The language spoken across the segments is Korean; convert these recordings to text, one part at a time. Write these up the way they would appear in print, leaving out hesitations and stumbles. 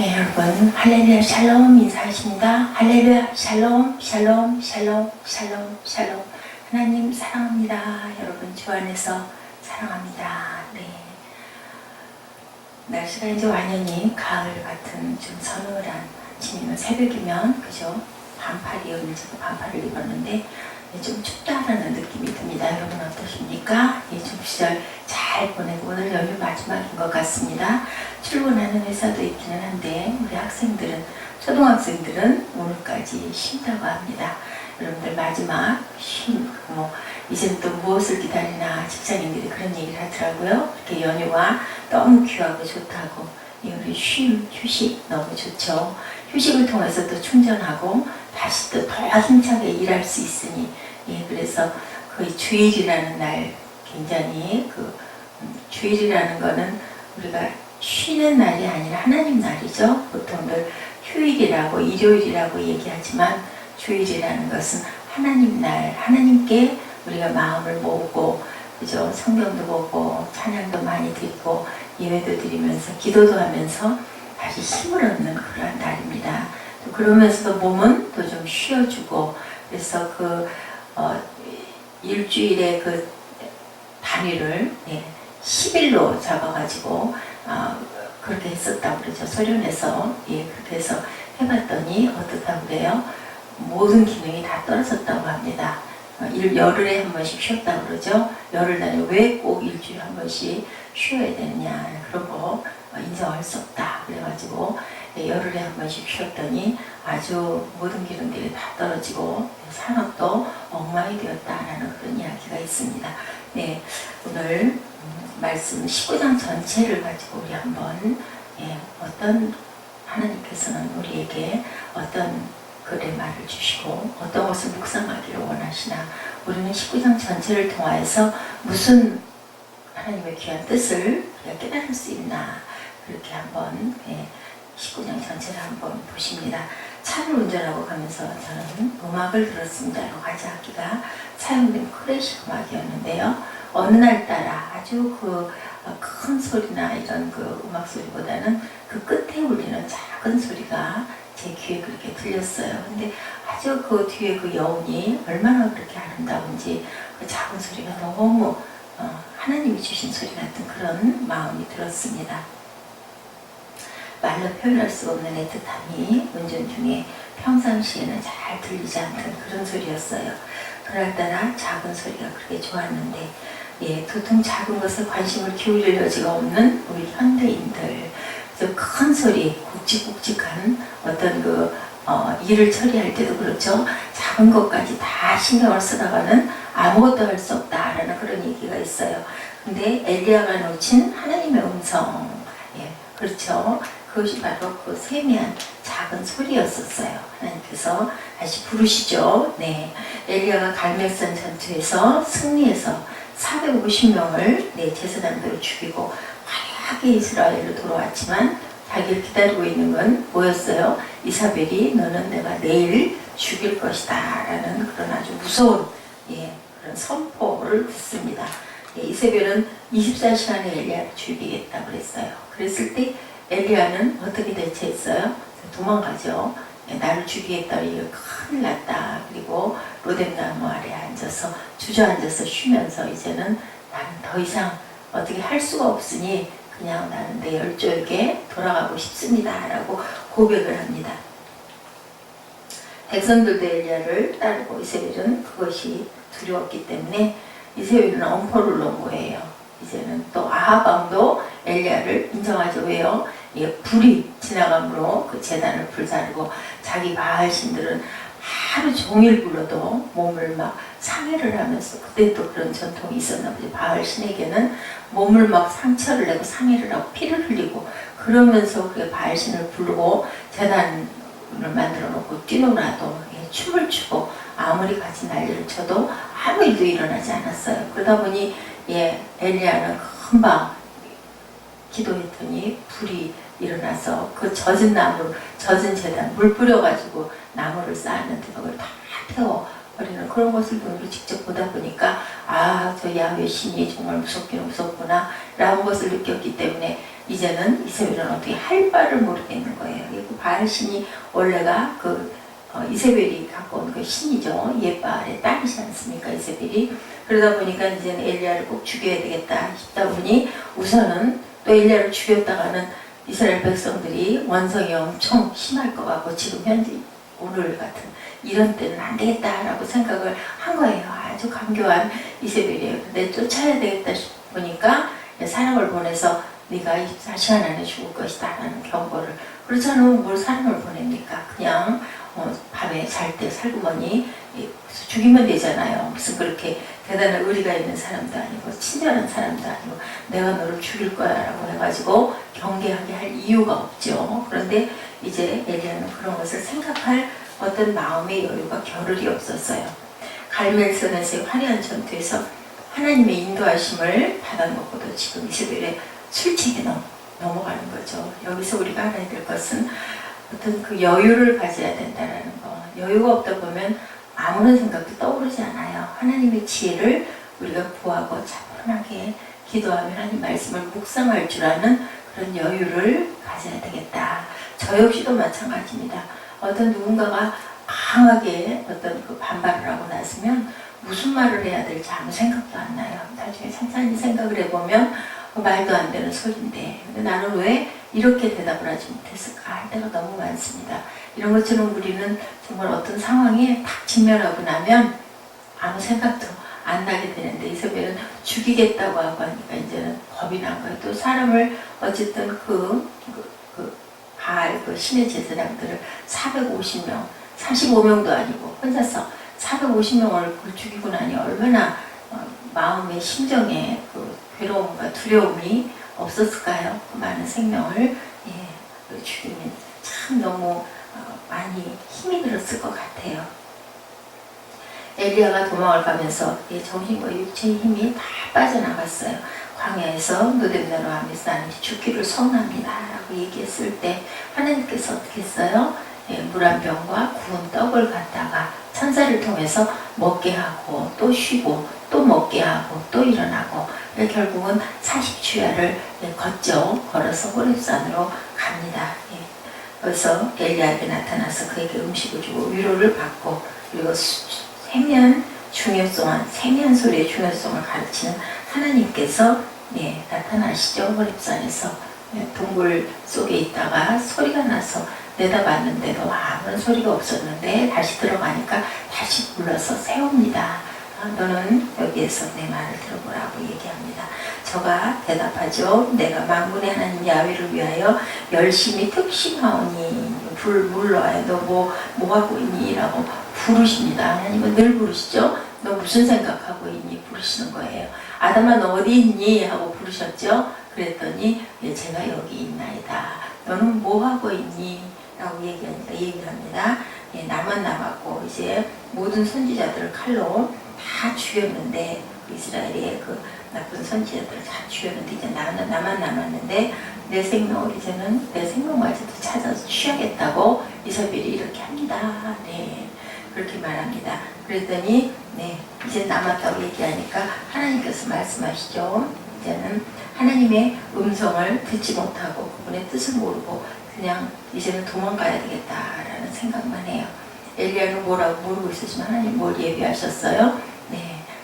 네, 여러분, 할렐루야 샬롬 인사하십니다. 할렐루야 샬롬 샬롬 샬롬 샬롬 샬롬. 하나님 사랑합니다. 여러분 주 안에서 사랑합니다. 네, 날씨가 이제 완연히 가을 같은 좀 서늘한 아침이면 새벽이면 그죠? 반팔이었는지 반팔을 입었는데 좀 춥다라는 느낌이 듭니다. 여러분 어떠십니까? 좀 시절 잘 보내고 오늘 연휴 마지막인 것 같습니다. 출근하는 회사도 있기는 한데 우리 학생들은 초등학생들은 오늘까지 쉰다고 합니다. 여러분들 마지막 쉼, 이제는 또 무엇을 기다리나 직장인들이 그런 얘기를 하더라고요. 이렇게 연휴가 너무 귀하고 좋다고. 우리 쉼, 휴식 너무 좋죠. 휴식을 통해서 또 충전하고 다시 또 더 힘차게 일할 수 있으니 그래서 거의 주일이라는 날 굉장히 주일이라는 거는 우리가 쉬는 날이 아니라 하나님 날이죠. 보통들 휴일이라고 일요일이라고 얘기하지만 주일이라는 것은 하나님 날, 하나님께 우리가 마음을 모으고 그죠? 성경도 보고 찬양도 많이 드리고 예배도 드리면서 기도도 하면서 다시 힘을 얻는 그러한 날입니다. 또 그러면서도 몸은 또 좀 쉬어주고 그래서 일주일의 단위를 10일로 잡아가지고 그렇게 했었다고 그러죠. 소련에서 그렇게 해서 해봤더니 어떻다고 그래요? 모든 기능이 다 떨어졌다고 합니다. 열흘에 한 번씩 쉬었다고 그러죠. 열흘 왜 꼭 일주일에 한 번씩 쉬어야 되느냐 그런 거 인정할 수 없다 그래가지고 열흘에 한 번씩 쉬었더니 아주 모든 기능들이 다 떨어지고 산업도 엉망이 되었다라는 그런 이야기가 있습니다. 네, 오늘 말씀 19장 전체를 가지고 우리 한번 어떤 하나님께서는 우리에게 어떤 글의 말을 주시고 어떤 것을 묵상하기를 원하시나 우리는 19장 전체를 통하여서 무슨 하나님의 귀한 뜻을 깨달을 수 있나 그렇게 한번 19장 전체를 한번 보십니다. 차를 운전하고 가면서 저는 음악을 들었습니다. 가자악기가 사용된 클래식 음악이었는데요. 어느 날 따라 아주 큰 소리나 이런 음악 소리보다는 끝에 울리는 작은 소리가 제 귀에 그렇게 들렸어요. 근데 아주 뒤에 여운이 얼마나 그렇게 아름다운지 작은 소리가 너무 하나님이 주신 소리 같은 그런 마음이 들었습니다. 말로 표현할 수가 없는 애틋함이 운전 중에 평상시에는 잘 들리지 않던 그런 소리였어요. 그날따라 작은 소리가 그렇게 좋았는데 도통 작은 것에 관심을 기울일 여지가 없는 우리 현대인들 큰 소리, 굵직굵직한 어떤 일을 처리할 때도 그렇죠. 작은 것까지 다 신경을 쓰다가는 아무것도 할 수 없다라는 그런 얘기가 있어요. 근데 엘리야가 놓친 하나님의 음성, 그렇죠. 그것이 바로 세미한 작은 소리였었어요. 하나님께서 다시 부르시죠. 엘리야가 갈멜산 전투에서 승리해서 450명을 제사장들을 죽이고 화려하게 이스라엘로 돌아왔지만 자기를 기다리고 있는 건 뭐였어요? 이사벨이 너는 내가 내일 죽일 것이다 라는 그런 아주 무서운 그런 선포를 듣습니다. 이사벨은 24시간에 엘리야를 죽이겠다고 그랬어요. 그랬을 때 엘리야는 어떻게 대처했어요? 도망가죠. 나를 죽이겠다. 이거 큰일 났다. 그리고 로뎀나무 아래에 앉아서 주저앉아서 쉬면서 이제는 나는 더 이상 어떻게 할 수가 없으니 그냥 나는 내 열조에게 돌아가고 싶습니다. 라고 고백을 합니다. 백성들도 엘리야를 따르고 이세벨은 그것이 두려웠기 때문에 이세벨은 엄포를 놓은 거예요. 이제는 또 아합 왕도 엘리야를 인정하죠. 왜요? 불이 지나감으로 제단을 불사르고 자기 바알 신들은 하루 종일 불러도 몸을 막 상해를 하면서 그때 또 그런 전통이 있었나 보죠. 바알 신에게는 몸을 막 상처를 내고 상해를 하고 피를 흘리고 그러면서 그 바알 신을 부르고 제단을 만들어 놓고 뛰노라도 춤을 추고 아무리 같이 난리를 쳐도 아무 일도 일어나지 않았어요. 그러다 보니 엘리야는 금방 기도했더니 불이 일어나서 젖은 나무, 젖은 재단, 물 뿌려가지고 나무를 쌓았는데 그걸 다 태워버리는 그런 것을 눈으로 직접 보다 보니까 저 야훼 신이 정말 무섭기는 무섭구나 라는 것을 느꼈기 때문에 이제는 이세벨은 어떻게 할 바를 모르겠는 거예요. 그 바알 신이 원래가 이세벨이 갖고 온 그 신이죠. 옛바알의 딸이지 않습니까, 이세벨이. 그러다 보니까 이제는 엘리야를 꼭 죽여야 되겠다 싶다 보니 우선은 또 엘리야를 죽였다가는 이스라엘 백성들이 원성이 엄청 심할 것 같고 지금 현재 오늘 같은 이런 때는 안 되겠다라고 생각을 한 거예요. 아주 강교한 이세벨이에요. 근데 쫓아야 되겠다 싶으니까 사람을 보내서 네가 24시간 안에 죽을 것이다 라는 경고를. 그렇지 않으면 뭘 사람을 보냅니까? 그냥 밤에 잘 때 살구머니 죽이면 되잖아요. 무슨 그렇게 대단한 의리가 있는 사람도 아니고 친절한 사람도 아니고 내가 너를 죽일 거야 라고 해가지고 경계하게 할 이유가 없죠. 그런데 이제 엘리야는 그런 것을 생각할 어떤 마음의 여유가 겨를이 없었어요. 갈멜선에서의 화려한 전투에서 하나님의 인도하심을 받아놓고도 지금 이세벨의 술책에 넘어가는 거죠. 여기서 우리가 알아야 될 것은 어떤 그 여유를 가져야 된다는 거. 여유가 없다 보면 아무런 생각도 떠오르지 않아요. 하나님의 지혜를 우리가 구하고 차분하게 기도하며 하나님 말씀을 묵상할 줄 아는 그런 여유를 가져야 되겠다. 저 역시도 마찬가지입니다. 어떤 누군가가 강하게 어떤 그 반발을 하고 났으면 무슨 말을 해야 될지 아무 생각도 안 나요. 나중에 천천히 생각을 해보면 말도 안 되는 소리인데 근데 나는 왜 이렇게 대답을 하지 못했을까 할 때가 너무 많습니다. 이런 것처럼 우리는 정말 어떤 상황에 딱 직면하고 나면 아무 생각도 안 나게 되는데 이세벨은 죽이겠다고 하고 하니까 이제는 겁이 난 거예요. 또 사람을 어쨌든 바알 신의 제사장들을 450명 45명도 아니고 혼자서 450명을 죽이고 나니 얼마나 마음의 심정에 괴로움과 두려움이 없었을까요? 그 많은 생명을 죽이면 참 너무 많이 힘이 들었을 것 같아요. 엘리야가 도망을 가면서 정신과 육체의 힘이 다 빠져나갔어요. 광야에서 노뎀나루 하면서 나는 죽기를 선언합니다 라고 얘기했을 때 하나님께서 어떻게 했어요? 물 한 병과 구운 떡을 갖다가 천사를 통해서 먹게 하고 또 쉬고 또 먹게 하고 또 일어나고 결국은 40주야를 걷죠. 걸어서 호렙산으로 갑니다. 그래서 엘리야에게 나타나서 그에게 음식을 주고 위로를 받고 그리고 세미한 소리의 중요성을 가르치는 하나님께서 나타나시죠. 호렙산에서 동굴 속에 있다가 소리가 나서 내다봤는데도 아무런 소리가 없었는데 다시 들어가니까 다시 불러서 세웁니다. 너는 여기에서 내 말을 들어보라고 얘기합니다. 저가 대답하죠. 내가 만군의 하나님 야훼를 위하여 열심히 특심하오니 물러와요. 너 뭐 하고 있니? 라고 부르십니다. 하나님은 늘 부르시죠. 너 무슨 생각하고 있니? 부르시는 거예요. 아담아 너 어디 있니? 하고 부르셨죠. 그랬더니 제가 여기 있나이다. 너는 뭐 하고 있니? 라고 얘기를 합니다. 나만 남았고 이제 모든 선지자들을 칼로 다 죽였는데 이스라엘의 그 나쁜 선지자들을 다 죽였는데 이제 나만 남았는데 내 생명을 이제는 내 생명마저도 찾아서 취하겠다고 이세벨이 이렇게 합니다. 그렇게 말합니다. 그랬더니 이제 남았다고 얘기하니까 하나님께서 말씀하시죠. 이제는 하나님의 음성을 듣지 못하고 그분의 뜻을 모르고 그냥 이제는 도망가야 되겠다라는 생각만 해요. 엘리야는 뭐라고 모르고 있으시면 하나님 뭘 예비하셨어요?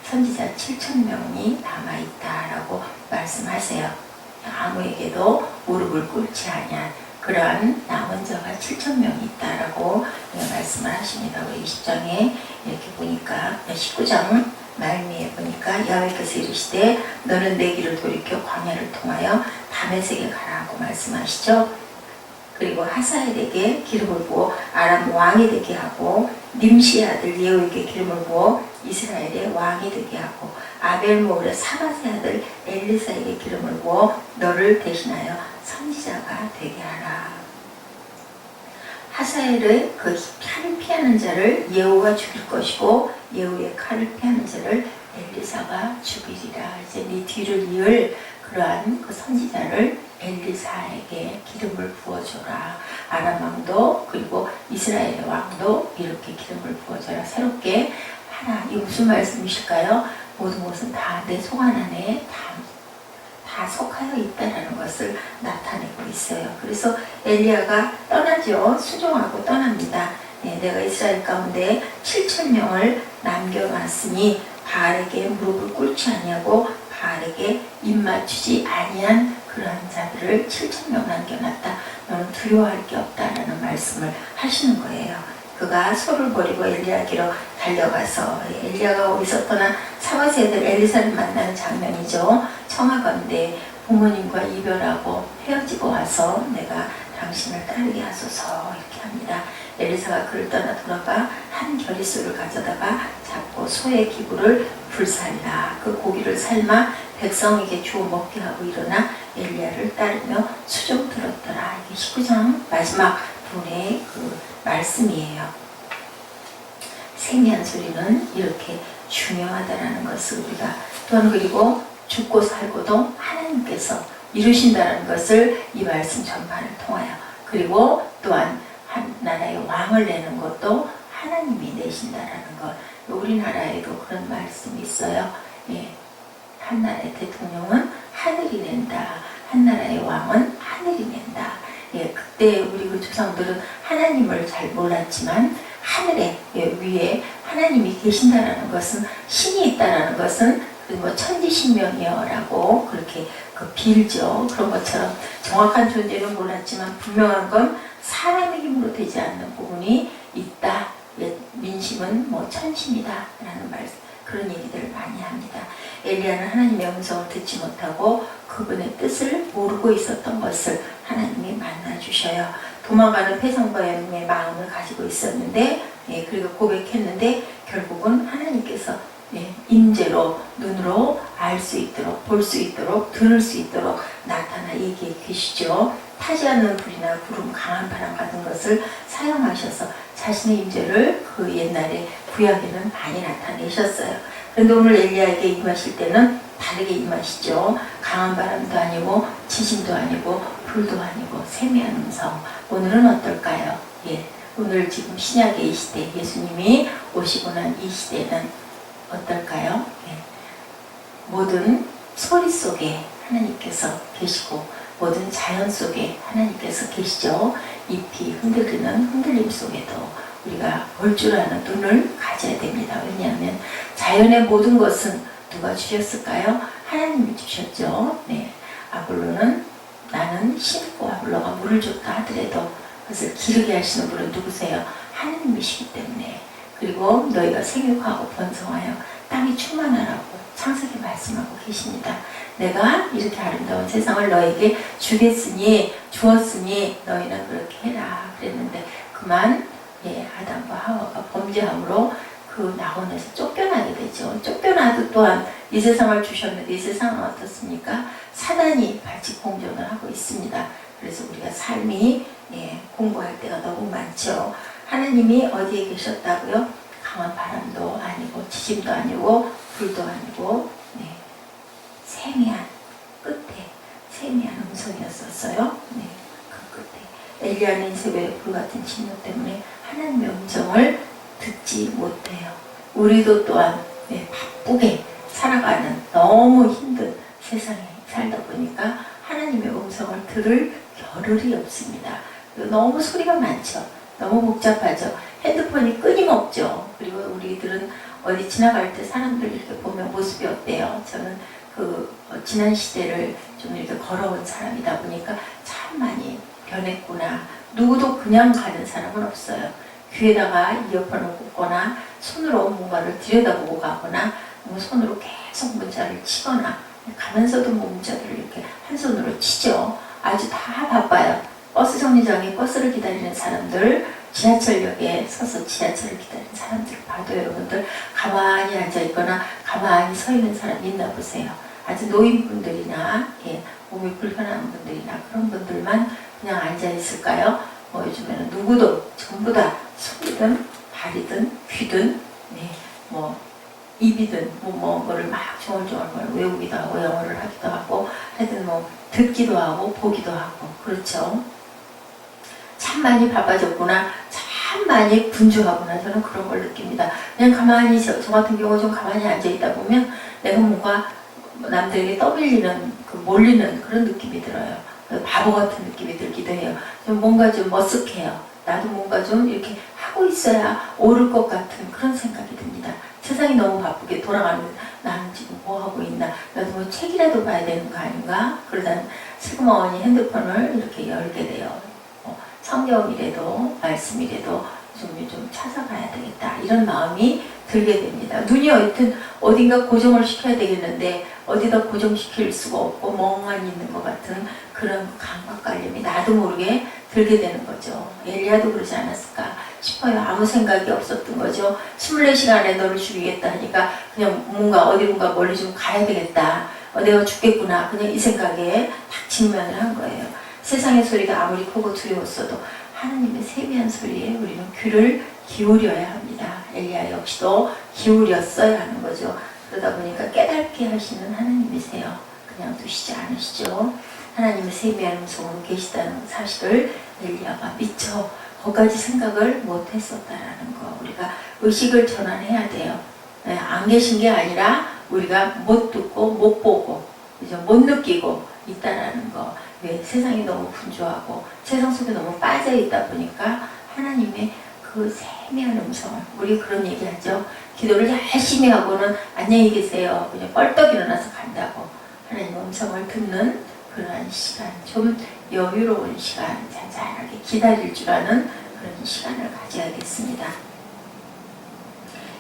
선지자 7,000명이 남아있다라고 말씀하세요. 아무에게도 무릎을 꿇지 아니한 그러한 남은 자가 7,000명이 있다라고 말씀을 하십니다. 우리 20장에 이렇게 보니까 19장 말미에 보니까 야훼께서 이르시되 너는 내 길을 돌이켜 광야를 통하여 다메섹에 가라고 말씀하시죠. 그리고 하사엘에게 기름을 부어 아람 왕이 되게 하고 님시의 아들 예후에게 기름을 부어 이스라엘의 왕이 되게 하고 아벨모올의 사바세 아들 엘리사에게 기름을 부어 너를 대신하여 선지자가 되게 하라. 하사엘의 그 칼을 피하는 자를 예후가 죽일 것이고 예후의 칼을 피하는 자를 엘리사가 죽이리라. 이제 네 뒤를 이을 그러한 그 선지자를 엘리사에게 기름을 부어줘라. 아람 왕도 그리고 이스라엘의 왕도 이렇게 기름을 부어줘라. 새롭게 하라. 이게 무슨 말씀이실까요? 모든 것은 다 내 손안 안에 다 다 속하여 있다라는 것을 나타내고 있어요. 그래서 엘리야가 떠나죠. 수종하고 떠납니다. 내가 이스라엘 가운데 7,000명을 남겨놨으니 바알에게 무릎을 꿇지 아니하고 바알에게 입맞추지 아니한 그러한 자들을 7,000명 남겨놨다. 너는 두려워할 게 없다라는 말씀을 하시는 거예요. 그가 소를 버리고 엘리야에게로 달려가서 엘리야가 어디서 떠나 사바세들 엘리사를 만나는 장면이죠. 청하 가운데 부모님과 이별하고 헤어지고 와서 내가 당신을 따르게 하소서 이렇게 합니다. 엘리사가 그를 떠나 돌아가 한 겨리소를 가져다가 잡고 소의 기부를 불살라 그 고기를 삶아 백성에게 주어 먹게 하고 일어나 엘리야를 따르며 수종 들었더라. 이게 19장 마지막 부분의 그 말씀이에요. 세미한 소리는 이렇게 중요하다라는 것을 우리가 또한 그리고 죽고 살고도 하나님께서 이루신다는 것을 이 말씀 전반을 통하여 그리고 또한 한 나라의 왕을 내는 것도 하나님이 내신다라는 것. 우리나라에도 그런 말씀이 있어요. 한 나라의 대통령은 하늘이 낸다. 한 나라의 왕은 하늘이 낸다. 그때 우리 그 조상들은 하나님을 잘 몰랐지만 하늘에 위에 하나님이 계신다라는 것은 신이 있다라는 것은 뭐 천지신명이여라고 그렇게 빌죠. 그런 것처럼 정확한 존재는 몰랐지만 분명한 건 사람의 힘으로 되지 않는 부분이 있다. 민심은 뭐 천신이다라는 말씀. 그런 얘기들을 많이 합니다. 엘리야는 하나님의 음성을 듣지 못하고 그분의 뜻을 모르고 있었던 것을 하나님이 만나주셔요. 도망가는 패성바의 마음을 가지고 있었는데 그리고 고백했는데 결국은 하나님께서 임재로 눈으로 알 수 있도록 볼 수 있도록 들을 수 있도록 나타나 얘기해 계시죠. 타지 않는 불이나 구름 강한 바람 같은 것을 사용하셔서 자신의 임재를 그 옛날에 구약에는 많이 나타내셨어요. 그런데 오늘 엘리야에게 임하실 때는 다르게 임하시죠. 강한 바람도 아니고 지진도 아니고 불도 아니고 세미한 음성. 오늘은 어떨까요? 오늘 지금 신약의 이 시대 예수님이 오시고 난 이 시대는 어떨까요? 모든 소리 속에 하나님께서 계시고 모든 자연 속에 하나님께서 계시죠. 잎이 흔들리는 흔들림 속에도 우리가 볼 줄 아는 눈을 가져야 됩니다. 왜냐하면 자연의 모든 것은 누가 주셨을까요? 하나님이 주셨죠. 아볼로는 나는 심고 아볼로가 물을 줬다 하더라도 그것을 기르게 하시는 분은 누구세요? 하나님이시기 때문에. 그리고 너희가 생육하고 번성하여 땅이 충만하라고 창세기 말씀하고 계십니다. 내가 이렇게 아름다운 세상을 너에게 주었으니 너희는 그렇게 해라 그랬는데 그만 아담과 하와가 범죄함으로 그 낙원에서 쫓겨나게 되죠. 쫓겨나도 또한 이 세상을 주셨는데 이 세상은 어떻습니까? 사단이 발칙 공존을 하고 있습니다. 그래서 우리가 삶이 공부할 때가 너무 많죠. 하나님이 어디에 계셨다고요? 강한 바람도 아니고 지진도 아니고 불도 아니고 세미한 끝에 세미한 음성이었었어요. 그 끝에 엘리야는 이세벨의 불같은 진노 때문에 하나님의 음성을 듣지 못해요. 우리도 또한 바쁘게 살아가는 너무 힘든 세상에 살다 보니까 하나님의 음성을 들을 겨를이 없습니다. 너무 소리가 많죠. 너무 복잡하죠. 핸드폰이 끊임없죠. 그리고 우리들은 어디 지나갈 때 사람들 이렇게 보면 모습이 어때요? 저는 지난 시대를 좀 이렇게 걸어온 사람이다 보니까 참 많이 변했구나. 누구도 그냥 가는 사람은 없어요. 귀에다가 이어폰을 꽂거나 손으로 뭔가를 들여다보고 가거나 손으로 계속 문자를 치거나 가면서도 문자들을 이렇게 한 손으로 치죠. 아주 다 바빠요. 버스 정류장에 버스를 기다리는 사람들, 지하철역에 서서 지하철을 기다리는 사람들을 봐도 여러분들 가만히 앉아있거나 가만히 서 있는 사람 있나 보세요. 아주 노인분들이나 몸이 불편한 분들이나 그런 분들만 그냥 앉아있을까요? 요즘에는 누구도 전부 다 손이든 발이든 귀든 입이든 뭐를 막 조물조물 외우기도 하고 영어를 하기도 하고 하여튼 듣기도 하고 보기도 하고 그렇죠. 참 많이 바빠졌구나. 참 많이 분주하구나. 저는 그런 걸 느낍니다. 그냥 가만히 저 같은 경우 좀 가만히 앉아있다 보면 내가 뭔가 남들에게 떠밀리는 그 몰리는 그런 느낌이 들어요. 바보 같은 느낌이 들기도 해요. 좀 뭔가 좀 머쓱해요. 나도 뭔가 좀 이렇게 하고 있어야 오를 것 같은 그런 생각이 듭니다. 세상이 너무 바쁘게 돌아가는데 나는 지금 뭐 하고 있나? 나도 뭐 책이라도 봐야 되는 거 아닌가? 그러다 슬그머니 핸드폰을 이렇게 열게 돼요. 성경이라도 말씀이라도 좀 찾아봐야 되겠다. 이런 마음이 들게 됩니다. 눈이 하여튼 어딘가 고정을 시켜야 되겠는데 어디다 고정시킬 수가 없고 멍하니 있는 것 같은 그런 감각관념이 나도 모르게 들게 되는 거죠. 엘리야도 그러지 않았을까 싶어요. 아무 생각이 없었던 거죠. 24시간에 너를 죽이겠다 하니까 그냥 뭔가 어디론가 멀리 좀 가야 되겠다. 내가 죽겠구나. 그냥 이 생각에 딱 직면을 한 거예요. 세상의 소리가 아무리 크고 두려웠어도 하나님의 세미한 소리에 우리는 귀를 기울여야 합니다. 엘리야 역시도 기울였어야 하는 거죠. 그러다 보니까 깨닫게 하시는 하나님이세요. 그냥 두시지 않으시죠. 하나님의 세미한 음성으로 계시다는 사실을 엘리야가 미처 거기까지 생각을 못했었다라는 거. 우리가 의식을 전환해야 돼요. 안 계신 게 아니라 우리가 못 듣고 못 보고 그죠? 못 느끼고 있다라는 거. 왜 세상이 너무 분주하고 세상 속에 너무 빠져 있다 보니까 하나님의 그 세미한 음성을, 우리 그런 얘기하죠. 기도를 열심히 하고는 안녕히 계세요. 그냥 뻘떡 일어나서 간다고. 하나님 음성을 듣는 그러한 시간, 좀 여유로운 시간, 잔잔하게 기다릴 줄 아는 그런 시간을 가져야겠습니다.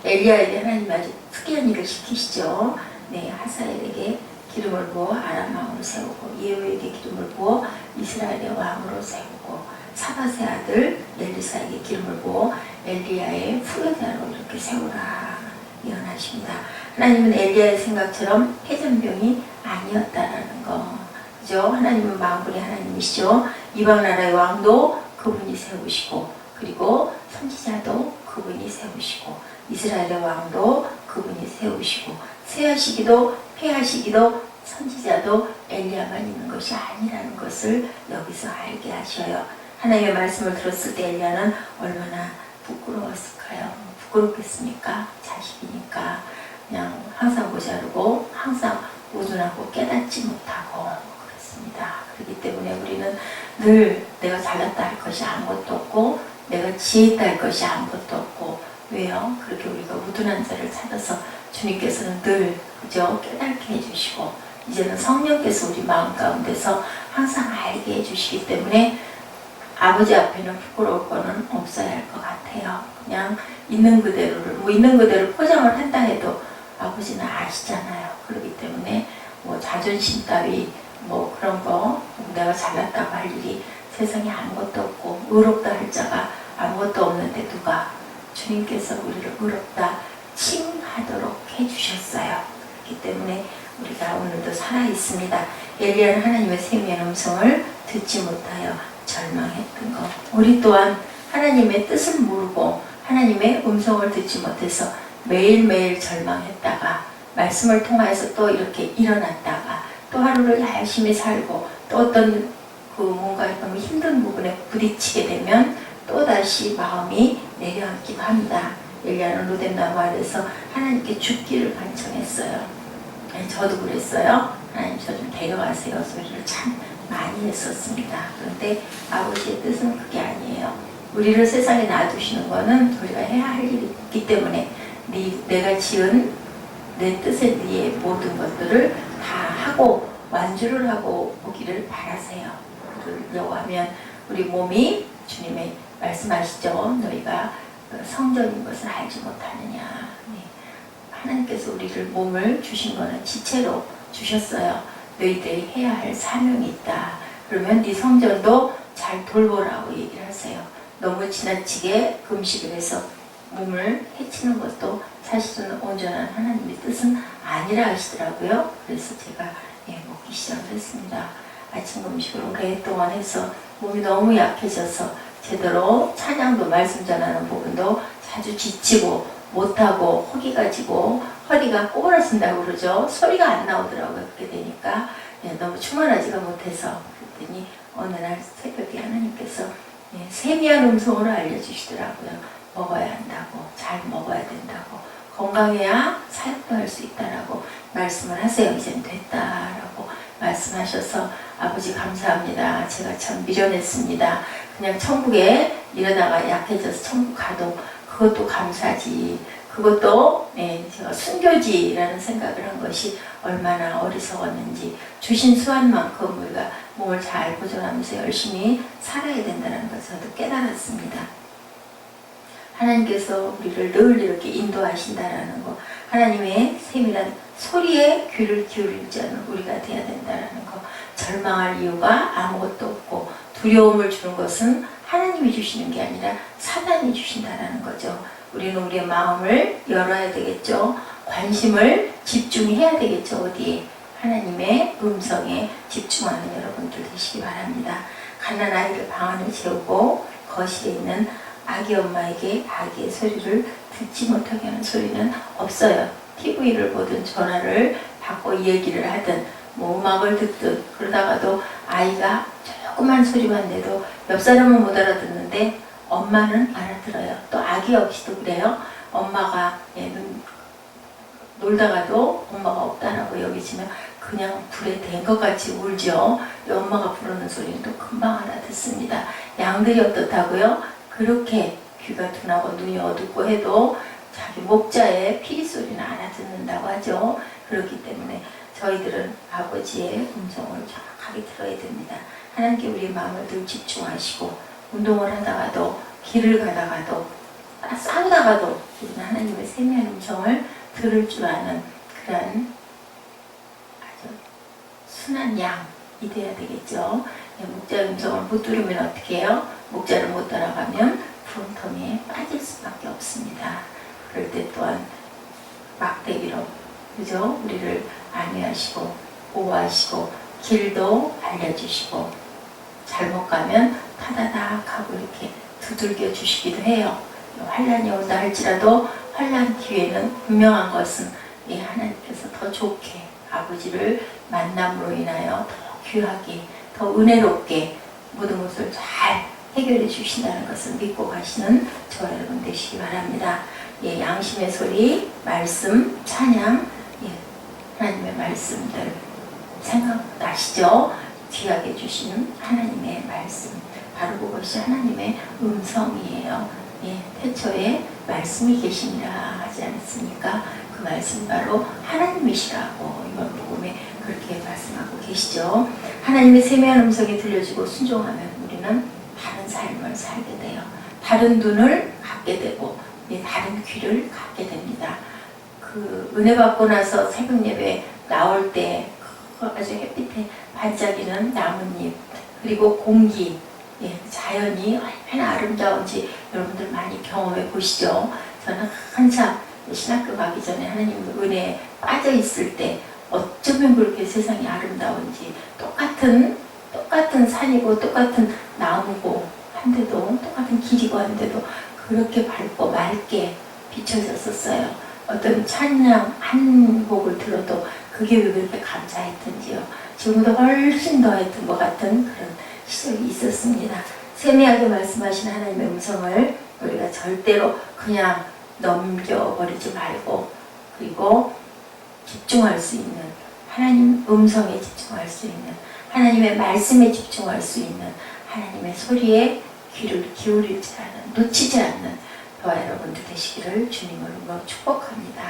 엘리야에게 하나님 아주 특이한 일을 시키시죠. 네, 하사엘에게 기름을 부어 아람 왕으로 세우고 예후에게 기름을 부어 이스라엘의 왕으로 세우고 사밧의 아들 엘리사에게 기름을 부어 엘리야의 후계자로 이렇게 세우라 예언하십니다. 하나님은 엘리야의 생각처럼 패전병이 아니었다라는 거. 그죠? 하나님은 만군의 하나님이시죠. 이방 나라의 왕도 그분이 세우시고 그리고 선지자도 그분이 세우시고 이스라엘의 왕도 그분이 세우시고 쇠하시기도 폐하시기도 선지자도 엘리야만 있는 것이 아니라는 것을 여기서 알게 하셔요. 하나님의 말씀을 들었을 때 엘리야는 얼마나 부끄러웠을까요? 부끄럽겠습니까? 자식이니까 그냥 항상 모자르고 항상 우둔하고 깨닫지 못하고 그렇습니다. 그렇기 때문에 우리는 늘 내가 잘났다 할 것이 아무것도 없고 내가 지혜있다 할 것이 아무것도 없고 왜요? 그렇게 우리가 우둔한 자를 찾아서 주님께서는 늘 그저 깨닫게 해주시고 이제는 성령께서 우리 마음 가운데서 항상 알게 해주시기 때문에 아버지 앞에는 부끄러울 거는 없어야 할 것 같아요. 그냥 있는 그대로를 있는 그대로 포장을 한다 해도 아버지는 아시잖아요. 그렇기 때문에 자존심 따위 그런 거 내가 잘났다고 할 일이 세상에 아무것도 없고 의롭다 할 자가 아무것도 없는데 누가 주님께서 우리를 의롭다 칭하도록 해주셨어요. 그렇기 때문에 우리가 오늘도 살아있습니다. 엘리야는 하나님의 세미한 음성을 듣지 못하여 절망했던 것. 우리 또한 하나님의 뜻을 모르고 하나님의 음성을 듣지 못해서 매일매일 절망했다가 말씀을 통하여서 또 이렇게 일어났다가 또 하루를 열심히 살고 또 어떤 뭔가 너무 힘든 부분에 부딪히게 되면 또다시 마음이 내려앉기도 합니다. 엘리야는 로뎀나무 아래서 하나님께 죽기를 간청했어요. 저도 그랬어요. 하나님 저 좀 데려가세요 소리를 참 많이 했었습니다. 그런데 아버지의 뜻은 그게 아니에요. 우리를 세상에 놔두시는 거는 우리가 해야 할 일이 있기 때문에 내가 지은 내 뜻에 네 모든 것들을 다 하고 완주를 하고 오기를 바라세요. 그러려고 하면 우리 몸이 주님의 말씀하시죠. 너희가 성전인 것을 알지 못하느냐. 하나님께서 우리를 몸을 주신 거는 지체로 주셨어요. 너희들이 해야 할 사명이 있다. 그러면 네 성전도 잘 돌보라고 얘기를 하세요. 너무 지나치게 금식을 해서 몸을 해치는 것도 사실은 온전한 하나님의 뜻은 아니라 하시더라고요. 그래서 제가 먹기 시작을 했습니다. 아침 금식을 오랫동안 해서 몸이 너무 약해져서 제대로 찬양도 말씀 전하는 부분도 자주 지치고 못하고 허기가 지고 허리가 꼬부라진다고 그러죠. 소리가 안 나오더라고요. 그렇게 되니까 너무 충만하지가 못해서 그랬더니 어느 날 새벽에 하나님께서 세미한 음성으로 알려주시더라고요. 먹어야 한다고, 잘 먹어야 된다고, 건강해야 사역도 할 수 있다라고 말씀을 하세요. 이젠 됐다라고 말씀하셔서 아버지 감사합니다. 제가 참 미련했습니다. 그냥 천국에 이러다가 약해져서 천국 가도 그것도 감사지. 그것도 제가 순교지라는 생각을 한 것이 얼마나 어리석었는지 주신 수한만큼 우리가 몸을 잘 보존하면서 열심히 살아야 된다는 것을 저도 깨달았습니다. 하나님께서 우리를 늘 이렇게 인도하신다라는 거, 하나님의 세밀한 소리에 귀를 기울일 자는 우리가 되어야 된다는 거, 절망할 이유가 아무것도 없고 두려움을 주는 것은 하나님이 주시는 게 아니라 사단이 주신다는 거죠. 우리는 우리의 마음을 열어야 되겠죠. 관심을 집중해야 되겠죠. 어디에? 하나님의 음성에 집중하는 여러분들 되시기 바랍니다. 갓난 아이를 방 안에 재우고 거실에 있는 아기 엄마에게 아기의 소리를 듣지 못하게 하는 소리는 없어요. TV를 보든 전화를 받고 얘기를 하든 뭐 음악을 듣든 그러다가도 아이가 조그만 소리만 내도 옆 사람은 못 알아듣는데 엄마는 알아들어요. 또 아기 역시도 그래요. 엄마가 놀다가도 엄마가 없다라고 여기지만 그냥 불에 댄 것 같이 울죠. 엄마가 부르는 소리는 또 금방 알아듣습니다. 양들이 어떻다고요? 그렇게 귀가 둔하고 눈이 어둡고 해도 자기 목자의 피리 소리는 알아듣는다고 하죠. 그렇기 때문에 저희들은 아버지의 음성을 정확하게 들어야 됩니다. 하나님께 우리 마음을 늘 집중하시고 운동을 하다가도 길을 가다가도 싸우다가도 우리는 하나님의 세미한 음성을 들을 줄 아는 그런 아주 순한 양이 돼야 되겠죠. 목자의 음성을 못 들으면 어떻게 해요? 목자를 못 따라가면 구렁텅이에 빠질 수밖에 없습니다. 그럴 때 또한 막대기로 그죠? 우리를 안위하시고 보호하시고 길도 알려주시고 잘못 가면 타다닥 하고 이렇게 두들겨 주시기도 해요. 환란이 온다 할지라도 환란 뒤에는 분명한 것은 하나님께서 더 좋게 아버지를 만남으로 인하여 더 귀하게 더 은혜롭게 모든 것을 잘 해결해 주신다는 것을 믿고 가시는 저와 여러분 되시기 바랍니다. 양심의 소리, 말씀, 찬양, 하나님의 말씀들 생각나시죠? 귀하게 주시는 하나님의 말씀, 바로 그것이 하나님의 음성이에요. 태초에 말씀이 계시니라 하지 않았습니까? 그 말씀 바로 하나님이시라고 이번 복음에 그렇게 말씀하고 계시죠. 하나님의 세미한 음성이 들려지고 순종하면 우리는 다른 삶을 살게 돼요. 다른 눈을 갖게 되고 다른 귀를 갖게 됩니다. 그 은혜 받고 나서 새벽 예배 나올 때 아주 햇빛에 반짝이는 나뭇잎 그리고 공기 자연이 얼마나 아름다운지 여러분들 많이 경험해 보시죠. 저는 한참 신학교 가기 전에 하나님 은혜에 빠져 있을 때 어쩌면 그렇게 세상이 아름다운지 똑같은 산이고 똑같은 나무고 한데도 똑같은 길이고 한데도 그렇게 밝고 맑게 비춰졌었어요. 어떤 찬양 한 곡을 들어도 그게 왜 그렇게 감사했던지요. 지금보다 훨씬 더 했던 것 같은 그런 시절이 있었습니다. 세미하게 말씀하신 하나님의 음성을 우리가 절대로 그냥 넘겨버리지 말고 그리고 집중할 수 있는 하나님 음성에 집중할 수 있는 하나님의 말씀에 집중할 수 있는 하나님의 소리에 귀를 기울일 줄 아는 놓치지 않는 저와 여러분들 되시기를 주님으로 축복합니다.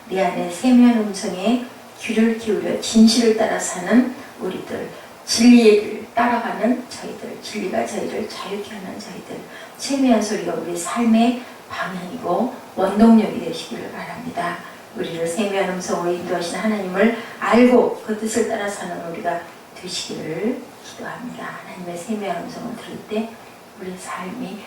내 안에 세미한 음성에 귀를 기울여 진실을 따라 사는 우리들, 진리를 따라가는 저희들, 진리가 저희를 자유케 하는 저희들, 세미한 소리가 우리 삶의 방향이고 원동력이 되시기를 바랍니다. 우리를 세미한 음성으로 인도하신 하나님을 알고 그 뜻을 따라 사는 우리가 되시기를 기도합니다. 하나님의 세미한 음성을 들을 때 우리 삶이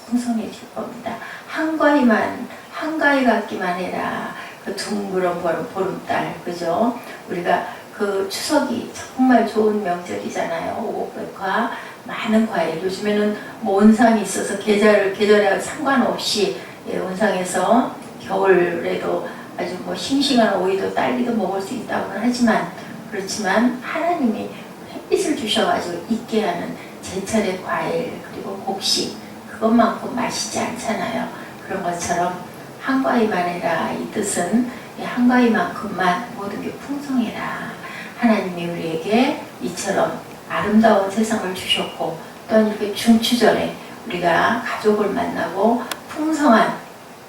풍성해질 겁니다. 한가위 같기만 해라. 그 둥그런 보름달, 그죠? 우리가 그 추석이 정말 좋은 명절이잖아요. 오곡백화, 많은 과일. 요즘에는 뭐 온상이 있어서 계절에 상관없이 온상에서 겨울에도 아주 뭐 싱싱한 오이도 딸기도 먹을 수 있다고는 하지만 그렇지만 하나님이 햇빛을 주셔가지고 있게 하는 제철의 과일 그리고 곡식 그것만큼 맛있지 않잖아요. 그런 것처럼 한가위만 해라. 이 뜻은 한가위만큼만 모든 게 풍성해라. 하나님이 우리에게 이처럼 아름다운 세상을 주셨고 또 이렇게 중추절에 우리가 가족을 만나고 풍성한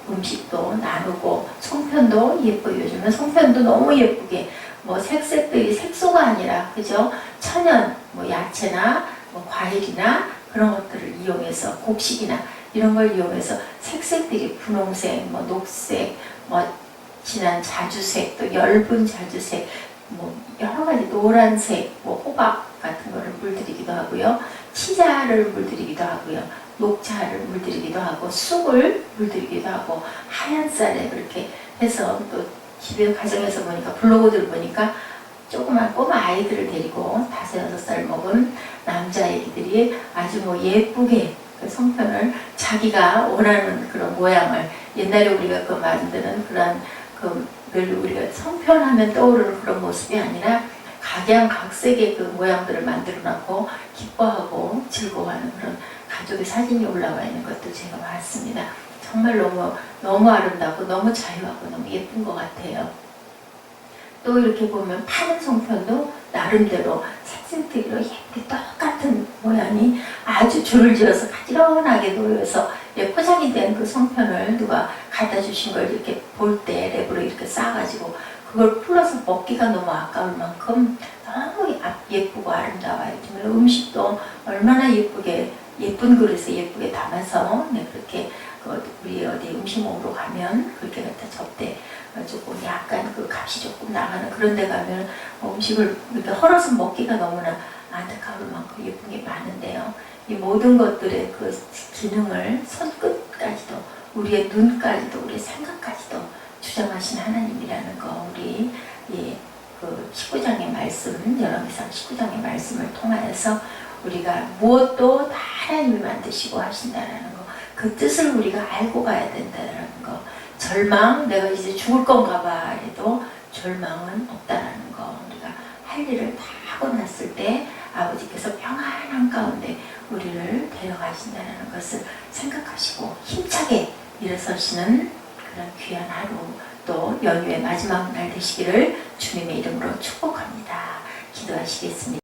음식도 나누고 송편도 예뻐요. 요즘은 송편도 너무 예쁘게 뭐 색색들이 색소가 아니라 그죠? 천연 뭐 야채나 뭐 과일이나 그런 것들을 이용해서 곡식이나 이런 걸 이용해서 색색들이 분홍색, 뭐 녹색, 뭐 진한 자주색, 또 엷은 자주색, 뭐 여러 가지 노란색, 뭐 호박 같은 거를 물들이기도 하고요. 치자를 물들이기도 하고요. 녹차를 물들이기도 하고 쑥을 물들이기도 하고 하얀 쌀에 그렇게 해서 또 집에 가정에서 보니까 블로그들 보니까 조그만 꼬마 아이들을 데리고 5, 6살 먹은 남자애기들이 아주 뭐 예쁘게 그 송편을 자기가 원하는 그런 모양을 옛날에 우리가 그 만드는 그런 늘 우리가 송편하면 떠오르는 그런 모습이 아니라 각양각색의 그 모양들을 만들어 놨고 기뻐하고 즐거워하는 그런 가족의 사진이 올라와 있는 것도 제가 봤습니다. 정말 너무 아름답고 너무 자유하고 너무 예쁜 것 같아요. 또 이렇게 보면 파는 송편도 나름대로 색색들로 예쁘게 똑같은 모양이 아주 줄을 지어서 가지런하게 놓여서 포장이 된 그 송편을 누가 갖다 주신 걸 이렇게 볼 때 랩으로 이렇게 싸가지고 그걸 풀어서 먹기가 너무 아까울 만큼 너무 예쁘고 아름다워요. 정말 음식도 얼마나 예쁘게 예쁜 그릇에 예쁘게 담아서 그렇게 우리 어디 음식 먹으러 가면 그렇게 갖다 접대 조금 약간 그 값이 조금 나가는 그런 데 가면 음식을 이렇게 헐어서 먹기가 너무나 안타까울 만큼 예쁜 게 많은데요. 이 모든 것들의 그 기능을 손끝까지도 우리의 눈까지도 우리의 생각까지도 주장하신 하나님이라는 거 우리 그 19장의 말씀 열왕기상 19장의 말씀을 통하여서 우리가 무엇도 다 하나님이 만드시고 하신다라는 거 그 뜻을 우리가 알고 가야 된다라는 거 절망 내가 이제 죽을 건가 봐 해도 절망은 없다라는 거 우리가 할 일을 다 하고 났을 때 아버지께서 평안한 가운데 우리를 데려가신다는 것을 생각하시고 힘차게 일어서시는 그런 귀한 하루 또 연휴의 마지막 날 되시기를 주님의 이름으로 축복합니다. 기도하시겠습니다.